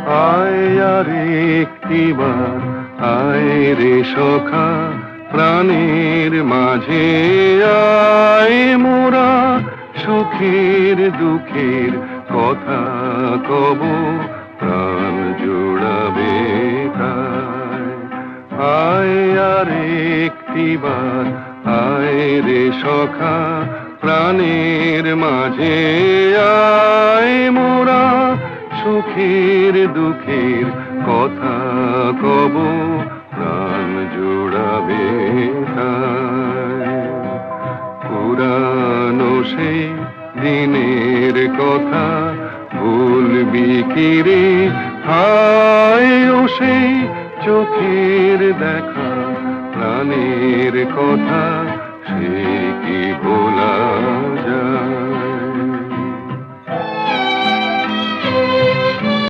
আয় আর একটিবার, আয় রে সখা, প্রাণের মাঝে আয় মোরা, সুখের দুঃখের কথা কব, প্রাণ জোড়াবে তাই। আয় আর একটিবার, আয় রে সখা, প্রাণের মাঝে আয় মোরা, সুখের দুঃখের কথা কব, প্রাণ জোড়াবে তাই। পুরানো সেই দিনের কথা ভুলবি কি রে, হায় ও সেই চোখের দেখা, প্রাণের কথা সে কি ভোলা যায়।